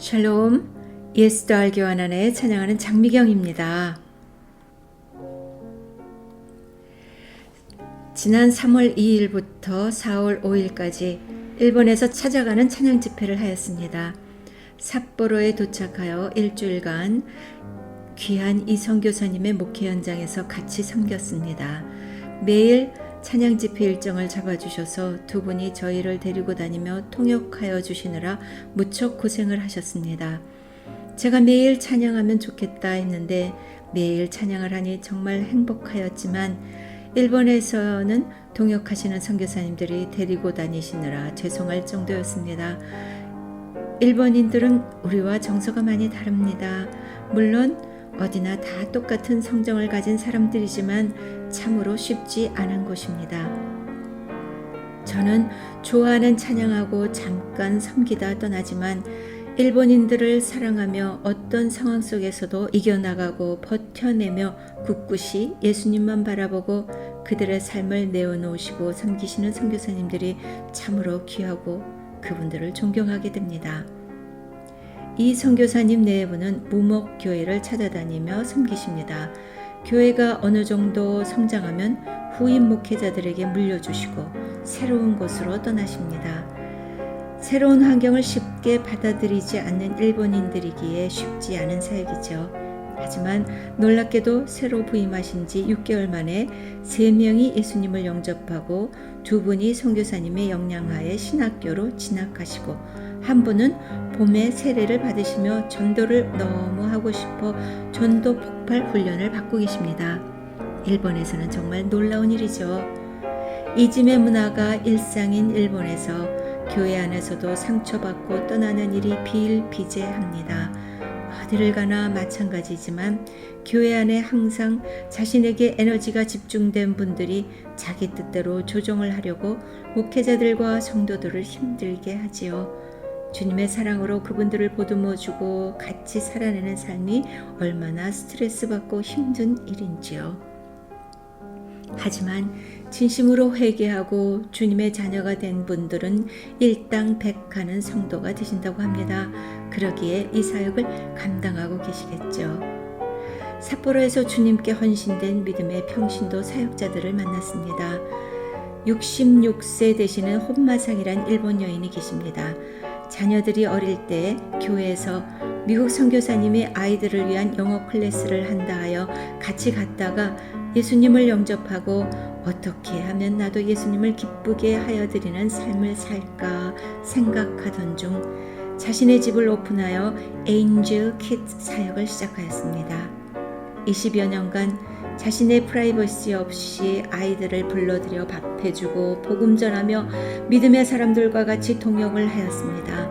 샬롬, 예수도 알게 원하네 찬양하는 장미경입니다. 지난 3월 2일부터 4월 5일까지 일본에서 찾아가는 찬양 집회를 하였습니다. 삿포로에 도착하여 일주일간 귀한 이 선교사님의 목회 현장에서 같이 섬겼습니다. 매일 찬양 집회 일정을 잡아주셔서 두 분이 저희를 데리고 다니며 통역하여 주시느라 무척 고생을 하셨습니다. 제가 매일 찬양하면 좋겠다 했는데 매일 찬양을 하니 정말 행복하였지만 일본에서는 통역하시는 선교사님들이 데리고 다니시느라 죄송할 정도였습니다. 일본인들은 우리와 정서가 많이 다릅니다. 물론 어디나 다 똑같은 성정을 가진 사람들이지만 참으로 쉽지 않은 곳입니다. 저는 좋아하는 찬양하고 잠깐 섬기다 떠나지만 일본인들을 사랑하며 어떤 상황 속에서도 이겨나가고 버텨내며 굳굳이 예수님만 바라보고 그들의 삶을 내어놓으시고 섬기시는 선교사님들이 참으로 귀하고 그분들을 존경하게 됩니다. 이 선교사님 네 분은 무목교회를 찾아다니며 섬기십니다. 교회가 어느 정도 성장하면 후임 목회자들에게 물려주시고 새로운 곳으로 떠나십니다. 새로운 환경을 쉽게 받아들이지 않는 일본인들이기에 쉽지 않은 사역이죠. 하지만 놀랍게도 새로 부임하신 지 6개월 만에 3명이 예수님을 영접하고 2분이 선교사님의 영향하에 신학교로 진학하시고 한 분은 봄에 세례를 받으시며 전도를 너무 하고 싶어 전도 폭발 훈련을 받고 계십니다. 일본에서는 정말 놀라운 일이죠. 이짐의 문화가 일상인 일본에서 교회 안에서도 상처받고 떠나는 일이 비일비재합니다. 어디를 가나 마찬가지지만 교회 안에 항상 자신에게 에너지가 집중된 분들이 자기 뜻대로 조정을 하려고 목회자들과 성도들을 힘들게 하지요. 주님의 사랑으로 그분들을 보듬어주고 같이 살아내는 삶이 얼마나 스트레스받고 힘든 일인지요. 하지만 진심으로 회개하고 주님의 자녀가 된 분들은 일당백하는 성도가 되신다고 합니다. 그러기에 이 사역을 감당하고 계시겠죠. 삿포로에서 주님께 헌신된 믿음의 평신도 사역자들을 만났습니다. 66세 되시는 혼마상이란 일본 여인이 계십니다. 자녀들이 어릴 때 교회에서 미국 선교사님이 아이들을 위한 영어 클래스를 한다 하여 같이 갔다가 예수님을 영접하고 어떻게 하면 나도 예수님을 기쁘게 하여 드리는 삶을 살까 생각하던 중 자신의 집을 오픈하여 에인젤 킷 사역을 시작하였습니다. 20여 년간 자신의 프라이버시 없이 아이들을 불러들여 밥해주고 복음 전하며 믿음의 사람들과 같이 통역을 하였습니다.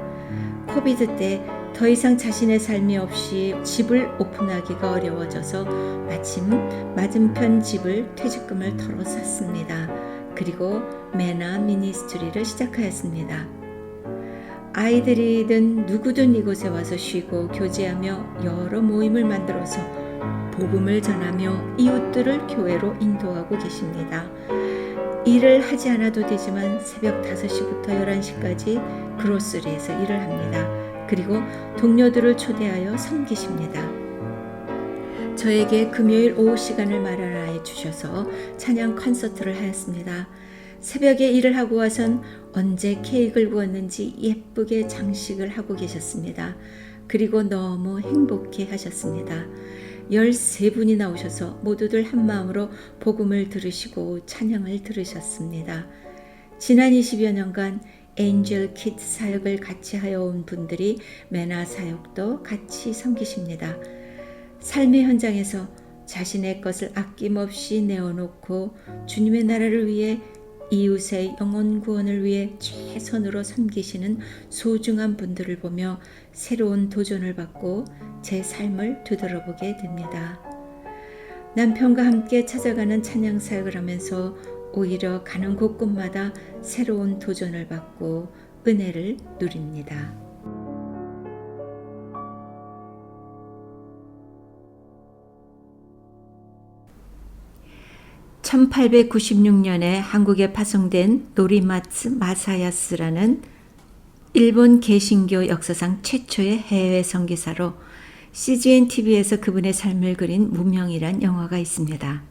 코비드 때 더 이상 자신의 삶이 없이 집을 오픈하기가 어려워져서 마침 맞은편 집을 퇴직금을 털어 샀습니다. 그리고 메나 미니스트리를 시작하였습니다. 아이들이든 누구든 이곳에 와서 쉬고 교제하며 여러 모임을 만들어서 복음을 전하며 이웃들을 교회로 인도하고 계십니다. 일을 하지 않아도 되지만 새벽 5시부터 11시까지 그로스리에서 일을 합니다. 그리고 동료들을 초대하여 섬기십니다. 저에게 금요일 오후 시간을 마련해 주셔서 찬양 콘서트를 하였습니다. 새벽에 일을 하고 와선 언제 케이크를 구웠는지 예쁘게 장식을 하고 계셨습니다. 그리고 너무 행복해 하셨습니다. 13분이 나오셔서 모두들 한마음으로 복음을 들으시고 찬양을 들으셨습니다. 지난 20여 년간 에인젤 킷 사역을 같이 하여 온 분들이 메나 사역도 같이 섬기십니다. 삶의 현장에서 자신의 것을 아낌없이 내어놓고 주님의 나라를 위해 이웃의 영혼 구원을 위해 최선으로 섬기시는 소중한 분들을 보며 새로운 도전을 받고 제 삶을 되돌아보게 됩니다. 남편과 함께 찾아가는 찬양 사역을 하면서 오히려 가는 곳곳마다 새로운 도전을 받고 은혜를 누립니다. 1896년에 한국에 파송된 노리마츠 마사야스라는 일본 개신교 역사상 최초의 해외 선교사로 CGN TV에서 그분의 삶을 그린 무명이란 영화가 있습니다.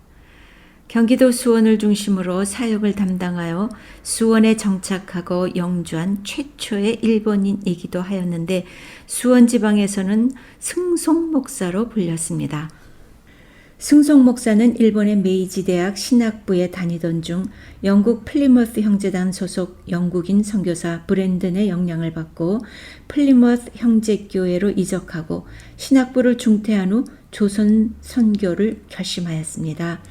경기도 수원을 중심으로 사역을 담당하여 수원에 정착하고 영주한 최초의 일본인이기도 하였는데 수원 지방에서는 승송 목사로 불렸습니다. 승송 목사는 일본의 메이지 대학 신학부에 다니던 중 영국 플리머스 형제단 소속 영국인 선교사 브랜든의 영향을 받고 플리머스 형제교회로 이적하고 신학부를 중퇴한 후 조선 선교를 결심하였습니다.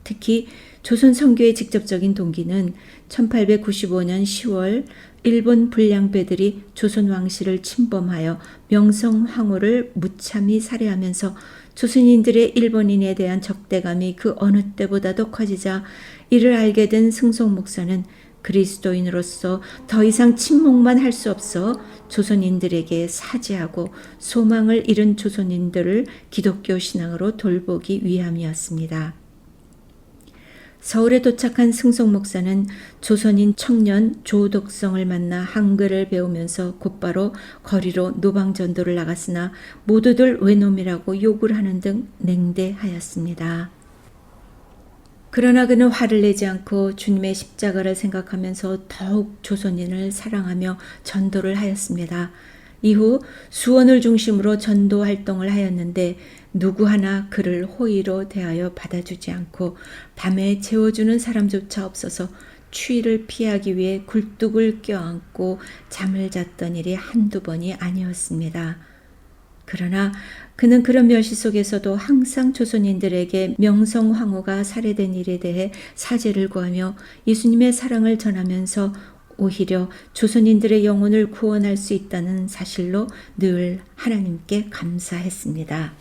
특히 조선 선교의 직접적인 동기는 1895년 10월 일본 불량배들이 조선 왕실을 침범하여 명성황후를 무참히 살해하면서 조선인들의 일본인에 대한 적대감이 그 어느 때보다도 커지자 이를 알게 된 승송 목사는 그리스도인으로서 더 이상 침묵만 할 수 없어 조선인들에게 사죄하고 소망을 잃은 조선인들을 기독교 신앙으로 돌보기 위함이었습니다. 서울에 도착한 승송 목사는 조선인 청년 조덕성을 만나 한글을 배우면서 곧바로 거리로 노방전도를 나갔으나 모두들 외놈이라고 욕을 하는 등 냉대하였습니다. 그러나 그는 화를 내지 않고 주님의 십자가를 생각하면서 더욱 조선인을 사랑하며 전도를 하였습니다. 이후 수원을 중심으로 전도 활동을 하였는데 누구 하나 그를 호의로 대하여 받아주지 않고 밤에 재워주는 사람조차 없어서 추위를 피하기 위해 굴뚝을 껴안고 잠을 잤던 일이 한두 번이 아니었습니다. 그러나 그는 그런 멸시 속에서도 항상 조선인들에게 명성황후가 살해된 일에 대해 사죄를 구하며 예수님의 사랑을 전하면서 오히려 조선인들의 영혼을 구원할 수 있다는 사실로 늘 하나님께 감사했습니다.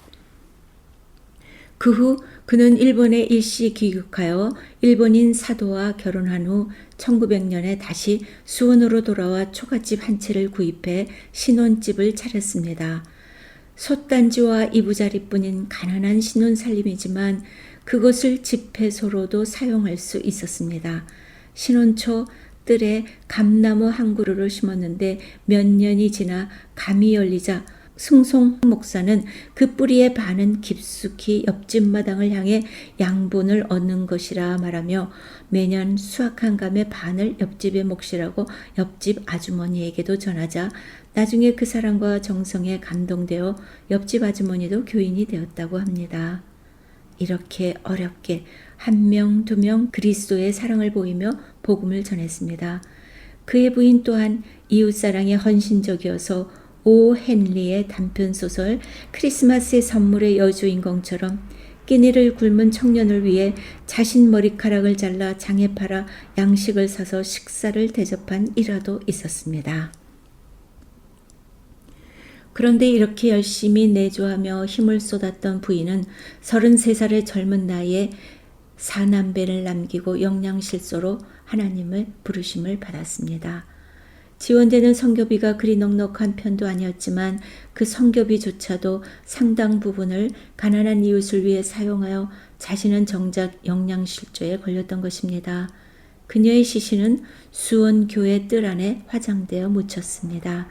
그 후 그는 일본에 일시 귀국하여 일본인 사도와 결혼한 후 1900년에 다시 수원으로 돌아와 초가집 한 채를 구입해 신혼집을 차렸습니다. 솥단지와 이부자리뿐인 가난한 신혼살림이지만 그것을 집회소로도 사용할 수 있었습니다. 신혼 초 뜰에 감나무 한 그루를 심었는데 몇 년이 지나 감이 열리자 승송 목사는 그 뿌리의 반은 깊숙이 옆집 마당을 향해 양분을 얻는 것이라 말하며 매년 수확한 감의 반을 옆집에 몫이라고 옆집 아주머니에게도 전하자 나중에 그 사랑과 정성에 감동되어 옆집 아주머니도 교인이 되었다고 합니다. 이렇게 어렵게 한 명, 두 명 그리스도의 사랑을 보이며 복음을 전했습니다. 그의 부인 또한 이웃사랑에 헌신적이어서 오 헨리의 단편소설 크리스마스의 선물의 여주인공처럼 끼니를 굶은 청년을 위해 자신 머리카락을 잘라 장에 팔아 양식을 사서 식사를 대접한 일화도 있었습니다. 그런데 이렇게 열심히 내조하며 힘을 쏟았던 부인은 33살의 젊은 나이에 4남배를 남기고 영양실소로 하나님을 부르심을 받았습니다. 지원되는 선교비가 그리 넉넉한 편도 아니었지만 그 선교비조차도 상당 부분을 가난한 이웃을 위해 사용하여 자신은 정작 영양실조에 걸렸던 것입니다. 그녀의 시신은 수원교회 뜰 안에 화장되어 묻혔습니다.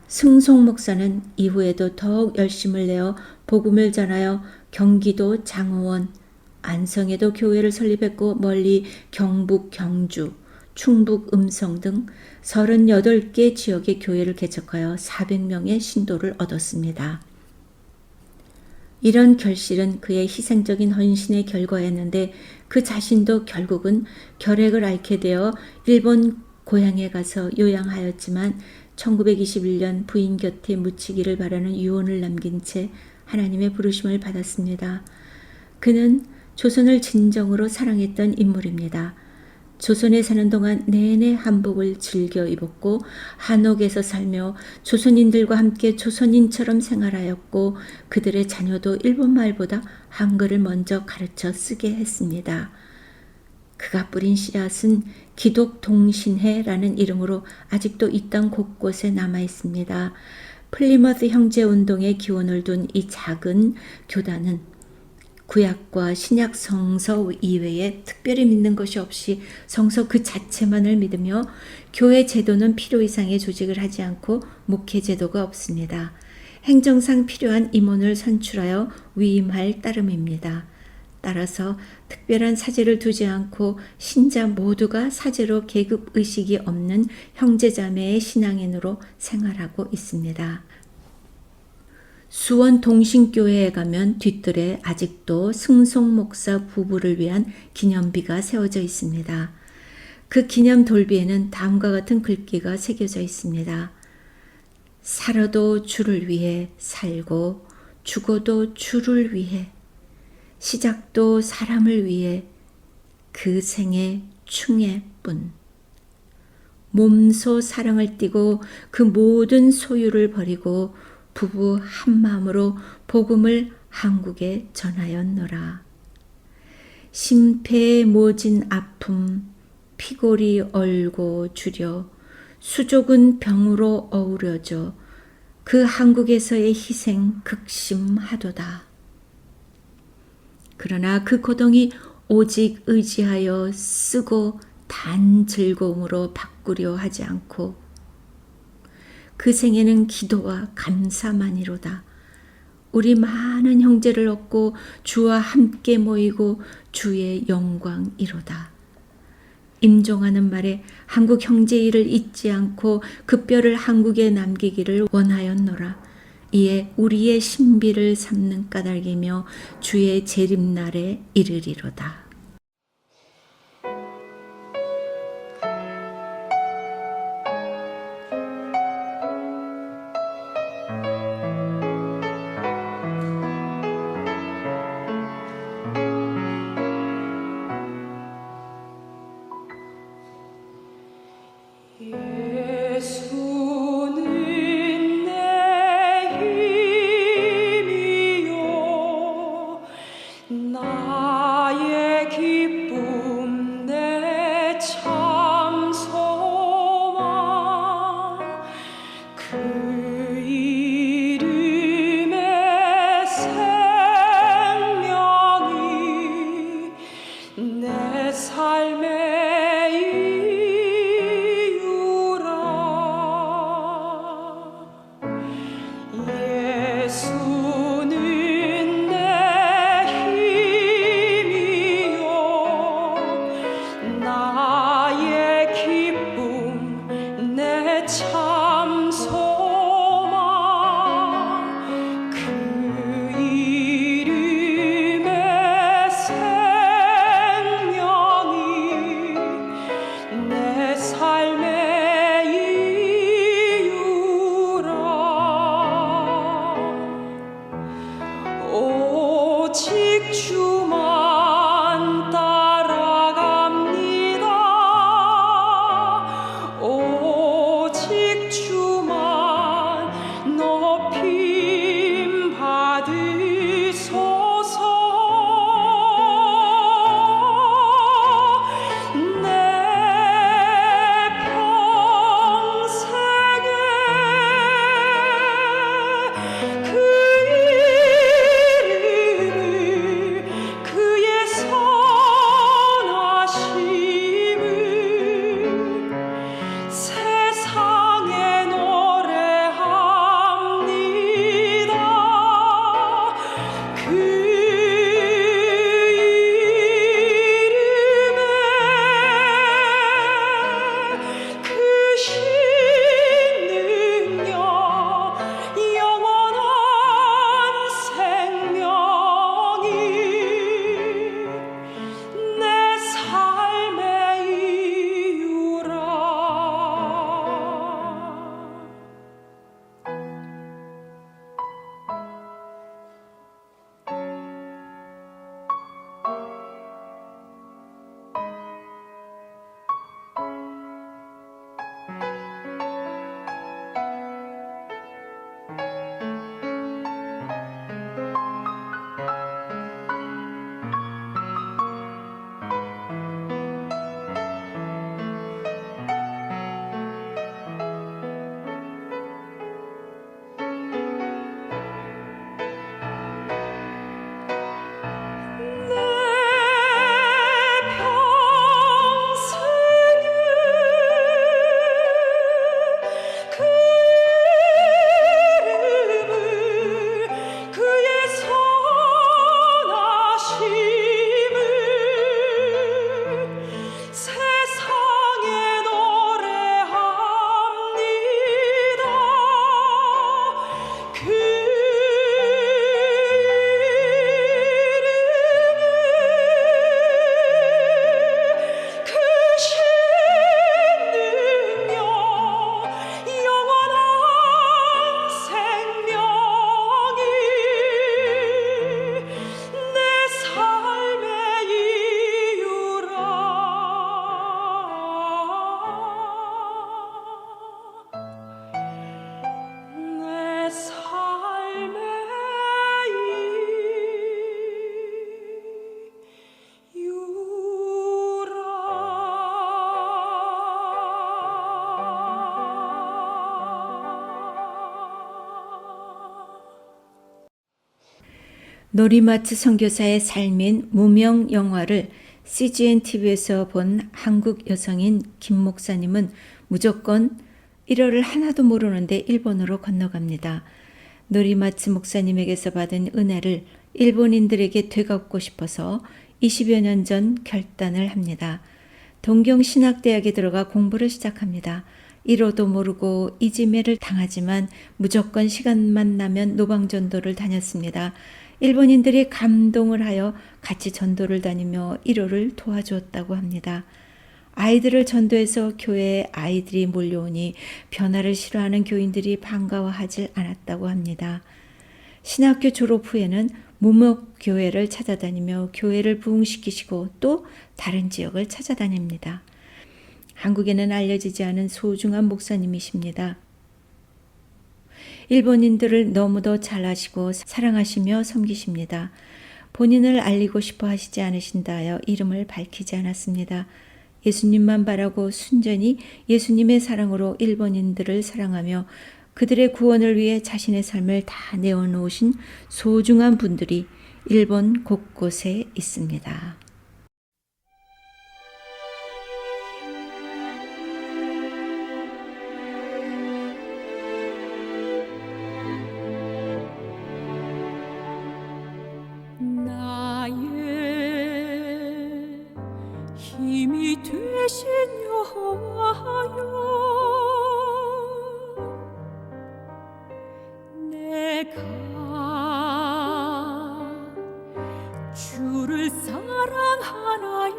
승송 목사는 이후에도 더욱 열심을 내어 복음을 전하여 경기도 장호원, 안성에도 교회를 설립했고 멀리 경북 경주, 충북 음성 등 38개 지역의 교회를 개척하여 400명의 신도를 얻었습니다. 이런 결실은 그의 희생적인 헌신의 결과였는데 그 자신도 결국은 결핵을 앓게 되어 일본 고향에 가서 요양하였지만 1921년 부인 곁에 묻히기를 바라는 유언을 남긴 채 하나님의 부르심을 받았습니다. 그는 조선을 진정으로 사랑했던 인물입니다. 조선에 사는 동안 내내 한복을 즐겨 입었고 한옥에서 살며 조선인들과 함께 조선인처럼 생활하였고 그들의 자녀도 일본 말보다 한글을 먼저 가르쳐 쓰게 했습니다. 그가 뿌린 씨앗은 기독동신회라는 이름으로 아직도 이 땅 곳곳에 남아 있습니다. 플리머스 형제운동의 기원을 둔 이 작은 교단은 구약과 신약 성서 이외에 특별히 믿는 것이 없이 성서 그 자체만을 믿으며 교회 제도는 필요 이상의 조직을 하지 않고 목회 제도가 없습니다. 행정상 필요한 임원을 선출하여 위임할 따름입니다. 따라서 특별한 사제를 두지 않고 신자 모두가 사제로 계급 의식이 없는 형제자매의 신앙인으로 생활하고 있습니다. 수원 동신교회에 가면 뒤뜰에 아직도 승송 목사 부부를 위한 기념비가 세워져 있습니다. 그 기념 돌비에는 다음과 같은 글귀가 새겨져 있습니다. 살아도 주를 위해 살고 죽어도 주를 위해 시작도 사람을 위해 그 생애 충의 뿐. 몸소 사랑을 띠고 그 모든 소유를 버리고 부부 한 마음으로 복음을 한국에 전하였노라. 심폐에 모진 아픔 피골이 얼고 주려 수족은 병으로 어우러져 그 한국에서의 희생 극심하도다. 그러나 그 고통이 오직 의지하여 쓰고 단 즐거움으로 바꾸려 하지 않고 그 생에는 기도와 감사만이로다. 우리 많은 형제를 얻고 주와 함께 모이고 주의 영광이로다. 임종하는 말에 한국 형제 일을 잊지 않고 그 뼈를 한국에 남기기를 원하였노라. 이에 우리의 신비를 삼는 까닭이며 주의 재림날에 이르리로다. 예수는 내 힘이요 나의 기쁨 내 참 소망 그 이름의 생명이 내 삶의 예수는 내 힘이요 나의 기쁨 내 참 소망 그 이름의 생명이 노리마트 선교사의 삶인 무명 영화를 CGN TV에서 본 한국 여성인 김 목사님은 무조건 일어를 하나도 모르는데 일본어로 건너갑니다. 노리마츠 목사님에게서 받은 은혜를 일본인들에게 되갚고 싶어서 20여 년 전 결단을 합니다. 동경신학대학에 들어가 공부를 시작합니다. 1호도 모르고 이지매를 당하지만 무조건 시간만 나면 노방전도를 다녔습니다. 일본인들이 감동을 하여 같이 전도를 다니며 1호를 도와주었다고 합니다. 아이들을 전도해서 교회에 아이들이 몰려오니 변화를 싫어하는 교인들이 반가워하지 않았다고 합니다. 신학교 졸업 후에는 무목교회를 찾아다니며 교회를 부흥시키시고 또 다른 지역을 찾아다닙니다. 한국에는 알려지지 않은 소중한 목사님이십니다. 일본인들을 너무도 잘 아시고 사랑하시며 섬기십니다. 본인을 알리고 싶어 하시지 않으신다 하여 이름을 밝히지 않았습니다. 예수님만 바라고 순전히 예수님의 사랑으로 일본인들을 사랑하며 그들의 구원을 위해 자신의 삶을 다 내어놓으신 소중한 분들이 일본 곳곳에 있습니다. 나의 힘이 되신 여호와여, 내가 주를 사랑하나이다.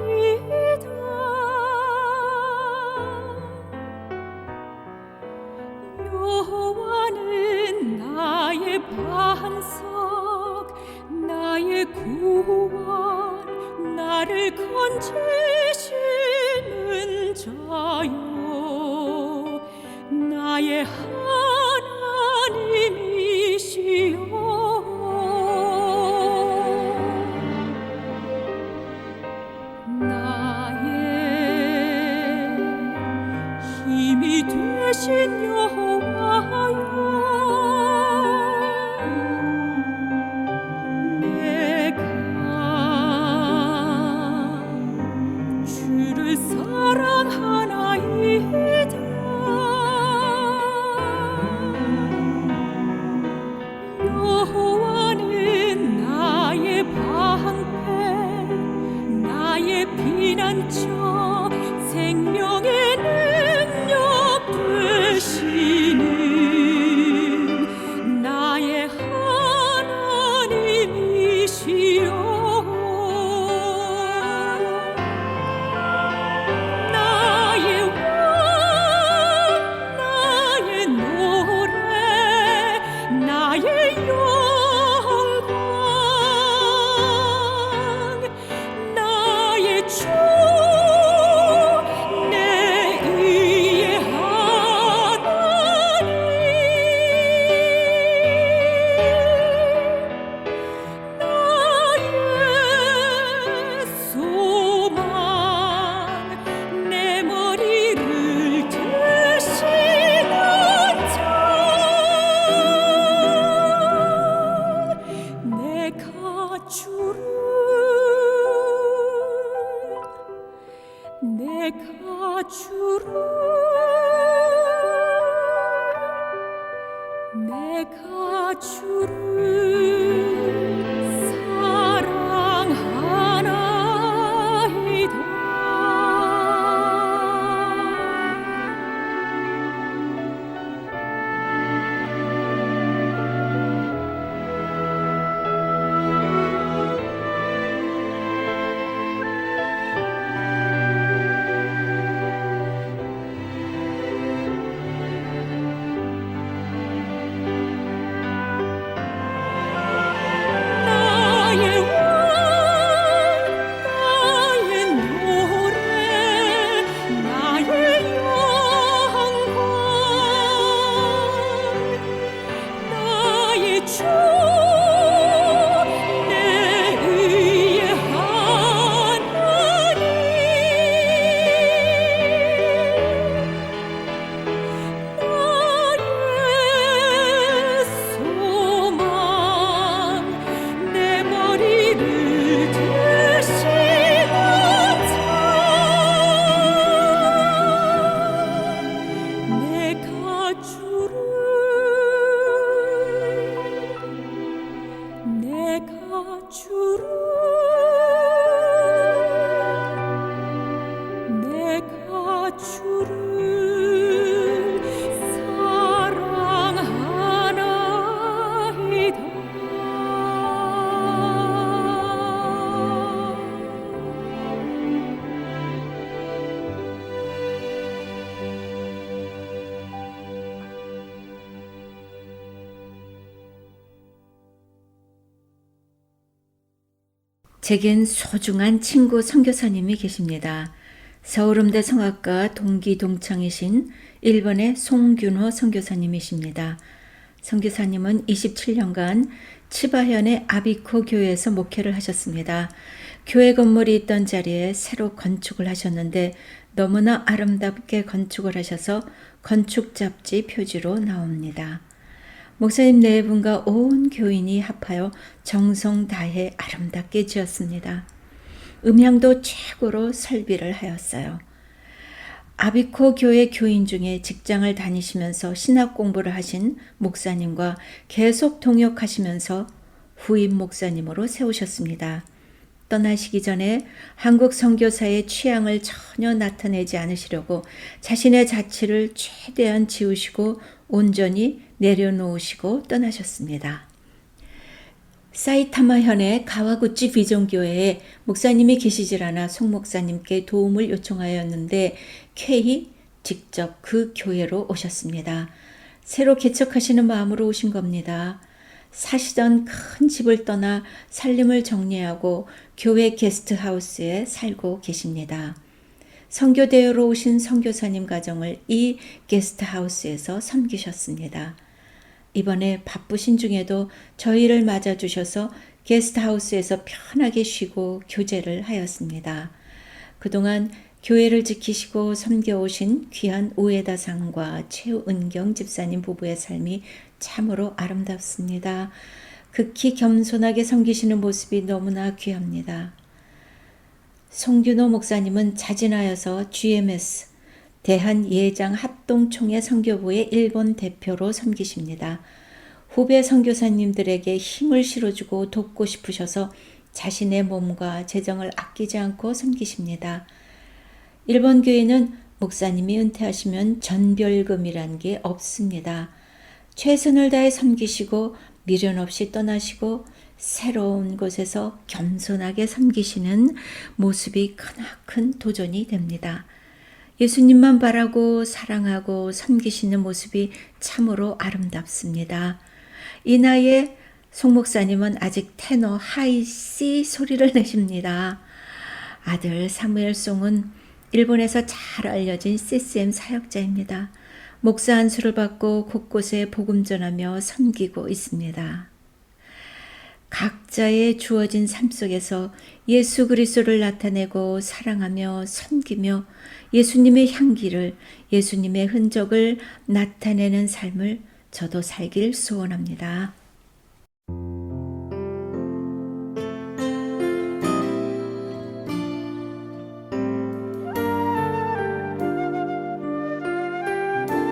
여호와는 나의 반석, 나의 구원, 나를 건지시는 자요, 나의 하나님이시여. 나의 힘이 되신 여호와여, 내가 주를 사랑하나이다. 여호와는 나의 방패, 나의 피난처, 생명의 능력 되시는 나의 하나님이시여. 나의 왕, 나의 노래, 나의 영광, 나의 주, 내 의의 하나님, 나의 소망, 내 머리를 드시는 자, 내가 주를 사랑하나이다. 제겐 소중한 친구 선교사님이 계십니다. 서울음대 성악과 동기 동창이신 일본의 송균호 선교사님이십니다. 선교사님은 27년간 치바현의 아비코 교회에서 목회를 하셨습니다. 교회 건물이 있던 자리에 새로 건축을 하셨는데 너무나 아름답게 건축을 하셔서 건축 잡지 표지로 나옵니다. 목사님 네 분과 온 교인이 합하여 정성 다해 아름답게 지었습니다. 음향도 최고로 설비를 하였어요. 아비코 교회 교인 중에 직장을 다니시면서 신학 공부를 하신 목사님과 계속 동역하시면서 후임 목사님으로 세우셨습니다. 떠나시기 전에 한국 선교사의 취향을 전혀 나타내지 않으시려고 자신의 자취를 최대한 지우시고 온전히 내려놓으시고 떠나셨습니다. 사이타마현의 가와구치 비전교회에 목사님이 계시질 않아 송 목사님께 도움을 요청하였는데 쾌히 직접 그 교회로 오셨습니다. 새로 개척하시는 마음으로 오신 겁니다. 사시던 큰 집을 떠나 살림을 정리하고 교회 게스트하우스에 살고 계십니다. 선교대회로 오신 선교사님 가정을 이 게스트하우스에서 섬기셨습니다. 이번에 바쁘신 중에도 저희를 맞아주셔서 게스트하우스에서 편하게 쉬고 교제를 하였습니다. 그동안 교회를 지키시고 섬겨오신 귀한 우에다상과 최은경 집사님 부부의 삶이 참으로 아름답습니다. 극히 겸손하게 섬기시는 모습이 너무나 귀합니다. 송균호 목사님은 자진하여서 GMS 대한예장합동총회 선교부의 일본 대표로 섬기십니다. 후배 선교사님들에게 힘을 실어주고 돕고 싶으셔서 자신의 몸과 재정을 아끼지 않고 섬기십니다. 일본 교회는 목사님이 은퇴하시면 전별금이란 게 없습니다. 최선을 다해 섬기시고 미련 없이 떠나시고 새로운 곳에서 겸손하게 섬기시는 모습이 크나큰 도전이 됩니다. 예수님만 바라고 사랑하고 섬기시는 모습이 참으로 아름답습니다. 이 나이에 송 목사님은 아직 테너 하이 C 소리를 내십니다. 아들 사무엘 송은 일본에서 잘 알려진 CCM 사역자입니다. 목사 안수를 받고 곳곳에 복음 전하며 섬기고 있습니다. 각자의 주어진 삶 속에서 예수 그리스도를 나타내고 사랑하며 섬기며 예수님의 향기를, 예수님의 흔적을 나타내는 삶을 저도 살길 소원합니다.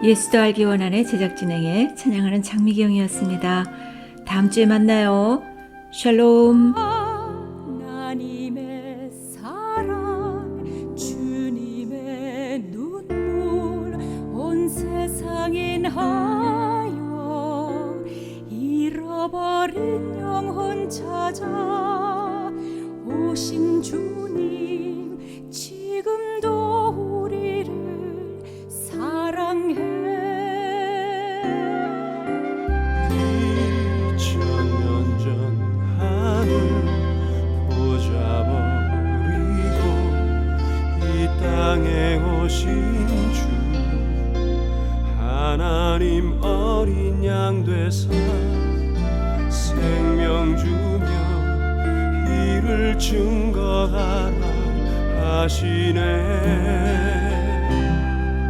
예수도 알기 원하는 제작 진행에 찬양하는 장미경이었습니다. 다음 주에 만나요. 샬롬. 하나님의 사랑 주님의 눈물 온 세상 인하여 잃어버린 영혼 찾아 오신 주님 지금도 우리를 사랑해 땅에 오신 주 하나님 어린 양 되사 생명 주며 이를 증거하라 하시네.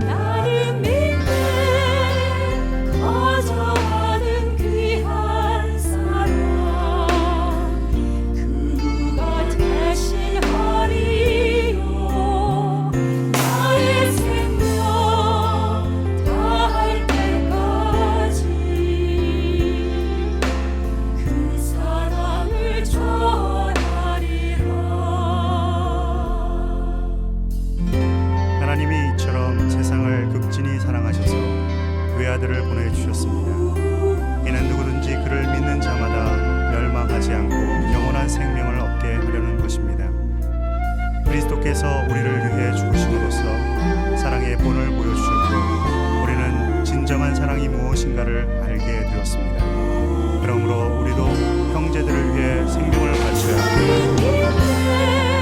나를 믿네 거저하는 귀한 사랑 그가 대신 하리요 나의 생명 다할 때까지 그 사랑을 전하리라. 하나님이 이처럼 세상을 극진히 사랑하셔서 외아들을 보내주셨습니다. 이는 누구든지 그를 믿는 자마다 멸망하지 않고 영원한 생명을 얻게 하려는 것입니다. 그리스도께서 우리를 위해 죽으심으로써 사랑의 본을 보여주셨고 우리는 진정한 사랑이 무엇인가를 알게 되었습니다. 그러므로 우리도 형제들을 위해 생명을 바쳐야 합니다.